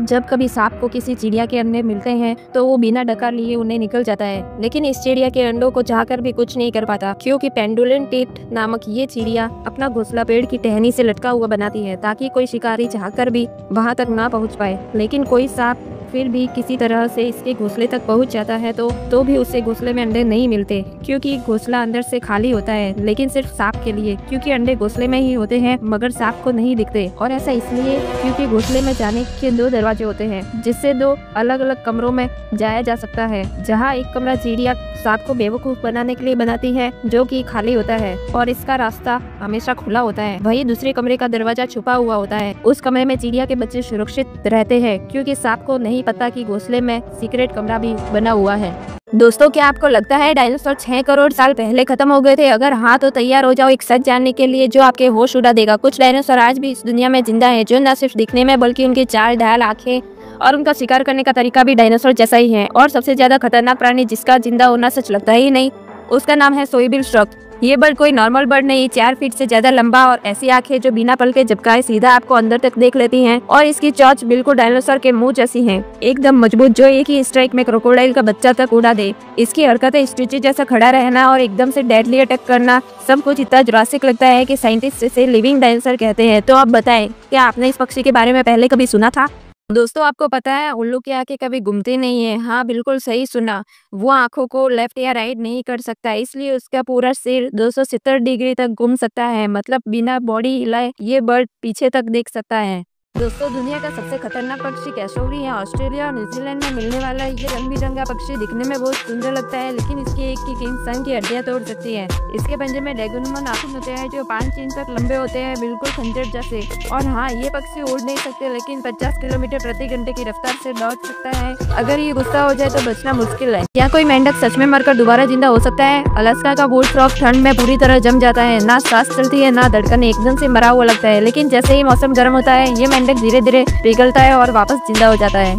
जब कभी सांप को किसी चिड़िया के अंडे मिलते हैं तो वो बिना डकार लिए उन्हें निकल जाता है, लेकिन इस चिड़िया के अंडों को चाहकर भी कुछ नहीं कर पाता, क्योंकि पेंडुलन टिप्ड नामक ये चिड़िया अपना घोंसला पेड़ की टहनी से लटका हुआ बनाती है ताकि कोई शिकारी चाहकर भी वहां तक ना पहुंच पाए। लेकिन कोई सांप फिर भी किसी तरह से इसके घोंसले तक पहुंच जाता है तो भी उसे घोंसले में अंडे नहीं मिलते, क्योंकि घोंसला अंदर से खाली होता है, लेकिन सिर्फ सांप के लिए, क्योंकि अंडे घोंसले में ही होते हैं मगर सांप को नहीं दिखते। और ऐसा इसलिए क्योंकि घोंसले में जाने के 2 दरवाजे होते हैं, जिससे 2 अलग अलग कमरों में जाया जा सकता है। जहाँ एक कमरा चिड़िया सांप को बेवकूफ बनाने के लिए बनाती है, जो कि खाली होता है और इसका रास्ता हमेशा खुला होता है। वही दूसरे कमरे का दरवाजा छुपा हुआ होता है। उस कमरे में चिड़िया के बच्चे सुरक्षित रहते हैं, क्योंकि सांप को नहीं पता कि घोंसले में सीक्रेट कमरा भी बना हुआ है। दोस्तों, क्या आपको लगता है डायनासोर 6 करोड़ साल पहले खत्म हो गए थे? अगर हाँ तो तैयार हो जाओ एक सच जानने के लिए जो आपके होश उड़ा देगा। कुछ डायनासोर आज भी इस दुनिया में जिंदा है, जो न सिर्फ दिखने में बल्कि उनकी चाल ढाल, आंखें और उनका शिकार करने का तरीका भी डायनासोर जैसा ही है। और सबसे ज्यादा खतरनाक प्राणी जिसका जिंदा होना सच लगता ही नहीं, उसका नाम है सोइबिल श्रक। ये बर्ड कोई नॉर्मल बर्ड नहीं, 4 फीट से ज्यादा लंबा और ऐसी आंखें जो बिना पल के झपकाए सीधा आपको अंदर तक देख लेती हैं। और इसकी चोंच बिल्कुल डायनासोर के मुंह जैसी है, एकदम मजबूत, जो एक ही स्ट्राइक में क्रोकोडाइल का बच्चा तक उड़ा दे। इसकी हरकतें स्टैच्यू जैसा खड़ा रहना और एकदम से डेडली अटैक करना, सब कुछ इतना जुरासिक लगता है कि साइंटिस्ट इसे लिविंग डायनासोर कहते हैं। तो अब बताएं, क्या आपने इस पक्षी के बारे में पहले कभी सुना था? दोस्तों, आपको पता है उल्लू की आंखें कभी घूमती नहीं है। हाँ, बिल्कुल सही सुना। वो आंखों को लेफ्ट या राइट नहीं कर सकता, इसलिए उसका पूरा सिर 270 डिग्री तक घूम सकता है, मतलब बिना बॉडी हिलाए ये बर्ड पीछे तक देख सकता है। दोस्तों, दुनिया का सबसे खतरनाक पक्षी कैसोवरी है। ऑस्ट्रेलिया और न्यूजीलैंड में मिलने वाला ये रंग बिरंगा पक्षी दिखने में बहुत सुंदर लगता है, लेकिन इसकी एक की इंसान की हड्डियां तोड़ सकती है। इसके पंजे में लेगुनमन नाखून होते हैं जो 5 इंच तक लंबे होते हैं, बिल्कुल खंजर जैसे। और हाँ, ये पक्षी उड़ नहीं सकते, लेकिन 50 किलोमीटर प्रति घंटे की रफ्तार से दौड़ सकता है। अगर ये गुस्सा हो जाए तो बचना मुश्किल है। क्या कोई मेंढक सच में मरकर दोबारा जिंदा हो सकता है? अलास्का का बुलफ्रॉग ठंड में पूरी तरह जम जाता है, ना सांस चलती है ना धड़कन, एकदम से मरा हुआ लगता है। लेकिन जैसे ही मौसम गर्म होता है ये मेंढक धीरे धीरे पिघलता है और वापस जिंदा हो जाता है।